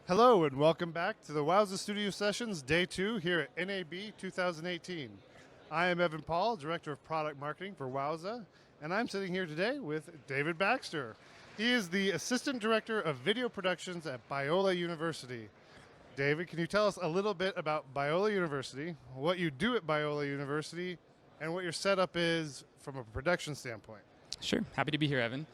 Hello and welcome back to the Wowza Studio Sessions Day 2 here at NAB 2018. I am Evan Paul, Director of Product Marketing for Wowza, and I'm sitting here today with David Baxter. He is the Assistant Director of Video Productions at Biola University. David, can you tell us a little bit about Biola University, what you do at Biola University, and what your setup is from a production standpoint? Sure, happy to be here, Evan.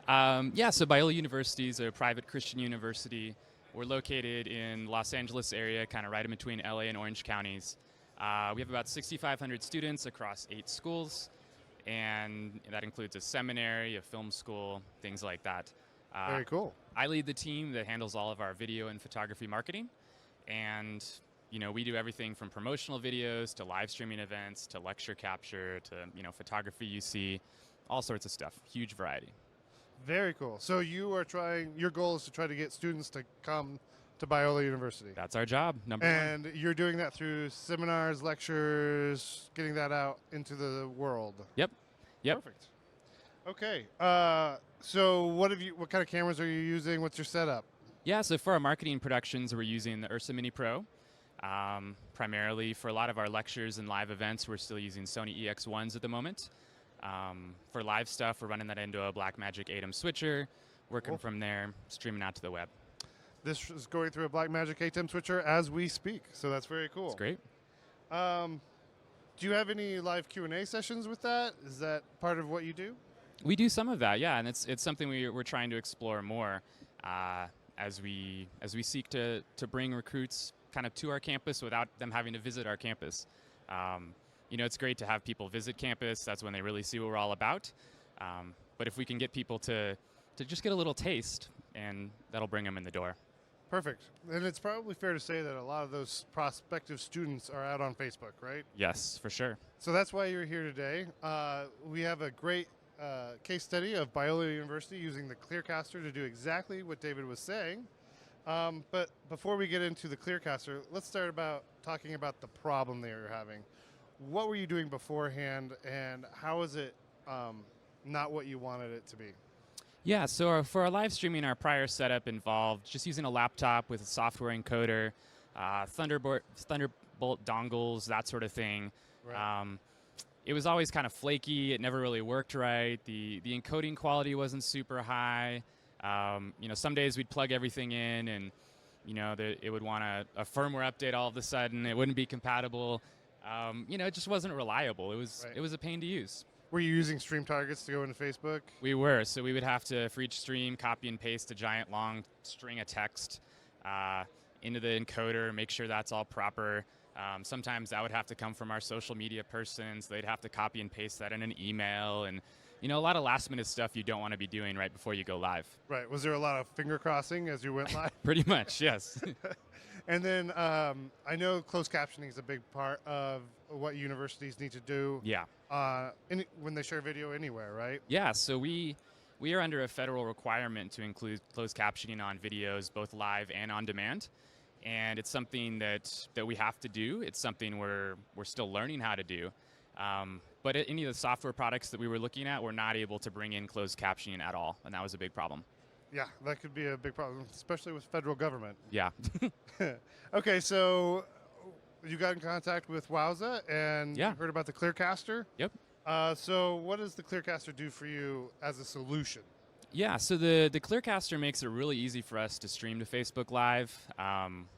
So Biola University is a private Christian university. We're located in Los Angeles area, kind of right in between LA and Orange counties. We have about 6,500 students across 8 schools, and that includes a seminary, a film school, things like that. Very cool. I lead the team that handles all of our video and photography marketing, and we do everything from promotional videos to live streaming events to lecture capture to photography you see, all sorts of stuff, huge variety. Very cool. So your goal is to try to get students to come to Biola University. That's our job, number one. And you're doing that through seminars, lectures, getting that out into the world. Yep. Perfect. Okay. So what kind of cameras are you using? What's your setup? Yeah, so for our marketing productions, we're using the Ursa Mini Pro. Primarily for a lot of our lectures and live events, we're still using Sony EX1s at the moment. For live stuff, we're running that into a Blackmagic ATEM switcher, working from there, streaming out to the web. This is going through a Blackmagic ATEM switcher as we speak, so that's very cool. That's great. Do you have any live Q&A sessions with that? Is that part of what you do? We do some of that, yeah, and it's something we're trying to explore more as we seek to bring recruits kind of to our campus without them having to visit our campus. It's great to have people visit campus. That's when they really see what we're all about. But if we can get people to just get a little taste, and that'll bring them in the door. Perfect. And it's probably fair to say that a lot of those prospective students are out on Facebook, right? Yes, for sure. So that's why you're here today. We have a great case study of Biola University using the ClearCaster to do exactly what David was saying. But before we get into the ClearCaster, let's start talking about the problem that you're having. What were you doing beforehand, and how is it not what you wanted it to be? Yeah, so for our live streaming, our prior setup involved just using a laptop with a software encoder, Thunderbolt dongles, that sort of thing. Right. It was always kind of flaky. It never really worked right. The encoding quality wasn't super high. Some days we'd plug everything in, and it would want a firmware update all of a sudden. It wouldn't be compatible. It just wasn't reliable. It was a pain to use. Were you using stream targets to go into Facebook? We were. So we would have to, for each stream, copy and paste a giant long string of text into the encoder, make sure that's all proper. Sometimes that would have to come from our social media person, so they'd have to copy and paste that in an email. And, a lot of last-minute stuff you don't want to be doing right before you go live. Right. Was there a lot of finger crossing as you went live? Pretty much, yes. And then I know closed captioning is a big part of what universities need to do. Yeah. When they share video anywhere, right? Yeah, so we are under a federal requirement to include closed captioning on videos, both live and on demand. And it's something that we have to do. It's something we're still learning how to do. But any of the software products that we were looking at were not able to bring in closed captioning at all, and that was a big problem. Yeah, that could be a big problem, especially with federal government. Yeah. Okay, so you got in contact with Wowza and you heard about the ClearCaster. Yep. So what does the ClearCaster do for you as a solution? Yeah, so the ClearCaster makes it really easy for us to stream to Facebook Live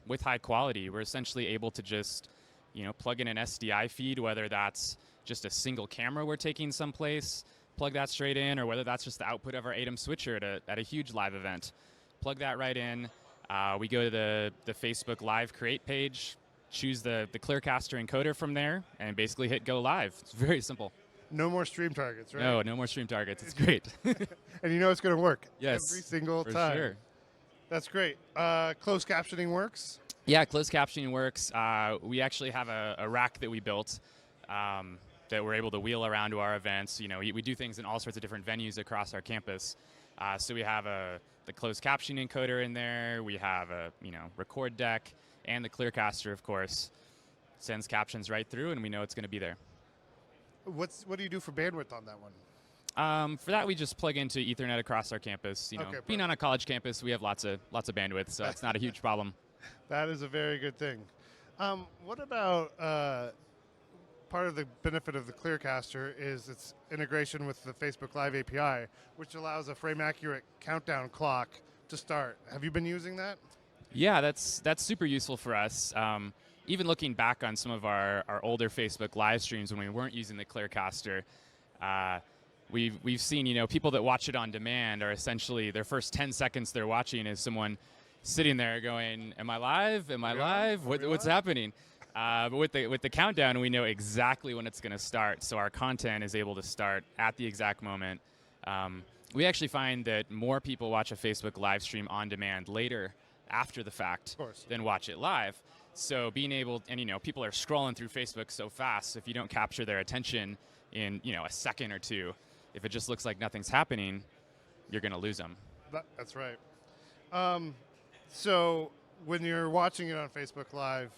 with high quality. We're essentially able to just plug in an SDI feed, whether that's just a single camera we're taking someplace, plug that straight in, or whether that's just the output of our ATEM switcher at a huge live event. Plug that right in. We go to the Facebook Live Create page, choose the ClearCaster encoder from there, and basically hit Go Live. It's very simple. No more stream targets, right? No more stream targets. It's great. And it's going to work yes, every single for time. Sure. That's great. Closed captioning works? Yeah, closed captioning works. We actually have a rack that we built that we're able to wheel around to our events. We do things in all sorts of different venues across our campus. So we have the closed captioning encoder in there. We have a record deck, and the ClearCaster, of course, sends captions right through, and we know it's going to be there. What do you do for bandwidth on that one? For that, we just plug into Ethernet across our campus. Okay, Being perfect. on a college campus, we have lots of bandwidth, so it's not a huge problem. That is a very good thing. What about part of the benefit of the ClearCaster is its integration with the Facebook Live API, which allows a frame-accurate countdown clock to start. Have you been using that? Yeah, that's super useful for us. Even looking back on some of our older Facebook live streams when we weren't using the ClearCaster, we've seen people that watch it on demand are essentially their first 10 seconds they're watching is someone sitting there going, "Am I live? Am I live? What's happening?" But with the countdown, we know exactly when it's going to start, so our content is able to start at the exact moment. We actually find that more people watch a Facebook live stream on demand later, after the fact, than watch it live. So being able, and people are scrolling through Facebook so fast, if you don't capture their attention in a second or two, if it just looks like nothing's happening, you're going to lose them. That's right. So when you're watching it on Facebook Live,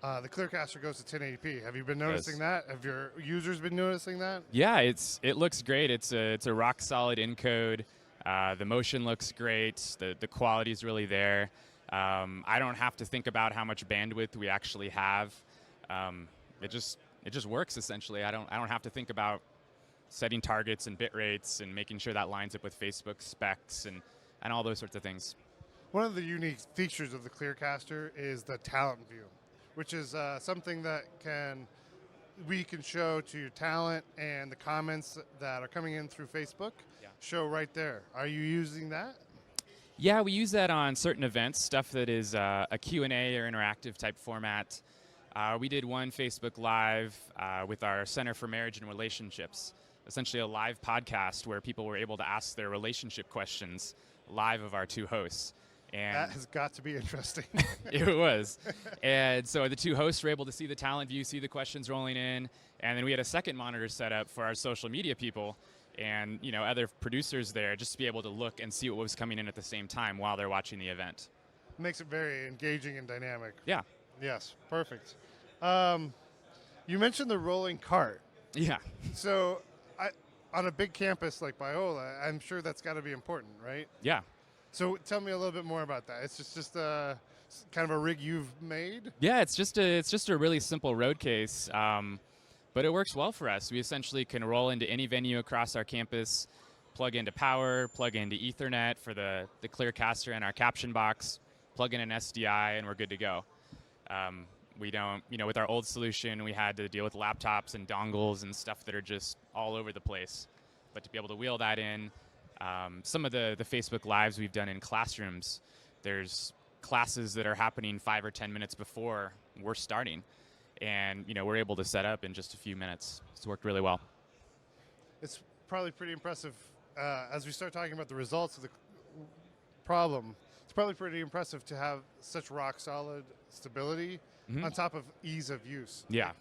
the ClearCaster goes to 1080p. Have you been noticing that? Have your users been noticing that? Yeah, it looks great. It's a rock solid encode. The motion looks great. The quality is really there. I don't have to think about how much bandwidth we actually have. It just works essentially. I don't have to think about setting targets and bit rates and making sure that lines up with Facebook specs and all those sorts of things. One of the unique features of the ClearCaster is the talent view, which is something that we can show to your talent, and the comments that are coming in through Facebook show right there. Are you using that? Yeah, we use that on certain events, stuff that is a Q&A or interactive type format. We did one Facebook Live with our Center for Marriage and Relationships, essentially a live podcast where people were able to ask their relationship questions live of our two hosts. And that has got to be interesting. It was. And so the two hosts were able to see the talent view, see the questions rolling in, and then we had a second monitor set up for our social media people and other producers there, just to be able to look and see what was coming in at the same time while they're watching the event. Makes it very engaging and dynamic. Yeah. Yes, perfect. You mentioned the rolling cart. Yeah. So on a big campus like Biola, I'm sure that's got to be important, right? Yeah. So tell me a little bit more about that. It's just kind of a rig you've made? Yeah, it's just a really simple road case, but it works well for us. We essentially can roll into any venue across our campus, plug into power, plug into Ethernet for the ClearCaster and our caption box, plug in an SDI, and we're good to go. We don't, with our old solution, we had to deal with laptops and dongles and stuff that are just all over the place. But to be able to wheel that in, some of the Facebook Lives we've done in classrooms, there's classes that are happening 5 or 10 minutes before we're starting. And, we're able to set up in just a few minutes. It's worked really well. It's probably pretty impressive. As we start talking about the results of the problem, it's probably pretty impressive to have such rock solid stability on top of ease of use. Yeah.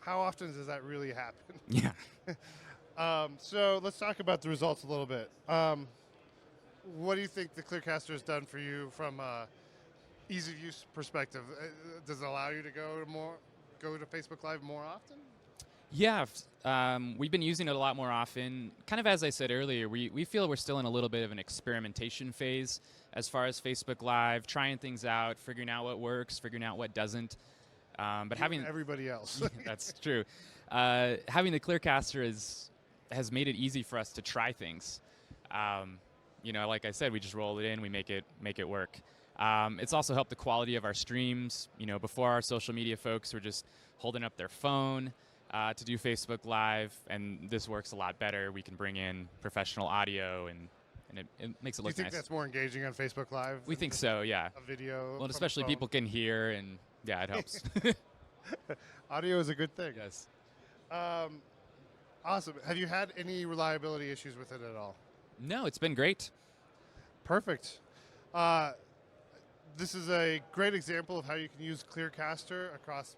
How often does that really happen? Yeah. So let's talk about the results a little bit. What do you think the ClearCaster has done for you from ease of use perspective? Does it allow you to go to Facebook Live more often? Yeah, we've been using it a lot more often. Kind of as I said earlier, we feel we're still in a little bit of an experimentation phase as far as Facebook Live, trying things out, figuring out what works, figuring out what doesn't. But having everybody else. That's true. Having the ClearCaster has made it easy for us to try things. Like I said, we just roll it in, we make it work. It's also helped the quality of our streams. Before, our social media folks were just holding up their phone to do Facebook Live, and this works a lot better. We can bring in professional audio, and it makes it look nice. Do you think that's more engaging on Facebook Live? We think so, yeah. A video. Well, especially people can hear, and yeah, it helps. Audio is a good thing. Yes. Awesome. Have you had any reliability issues with it at all? No, it's been great. Perfect. This is a great example of how you can use ClearCaster across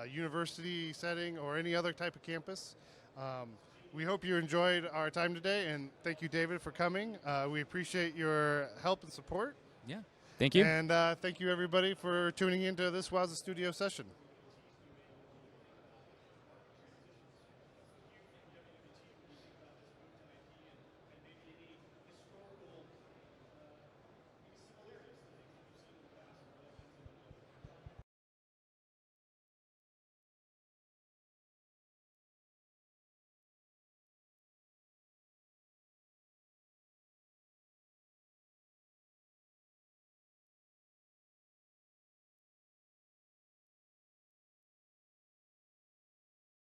university setting or any other type of campus. We hope you enjoyed our time today, and thank you, David, for coming. We appreciate your help and support. Yeah. Thank you. And thank you, everybody, for tuning into this Wowza Studio session.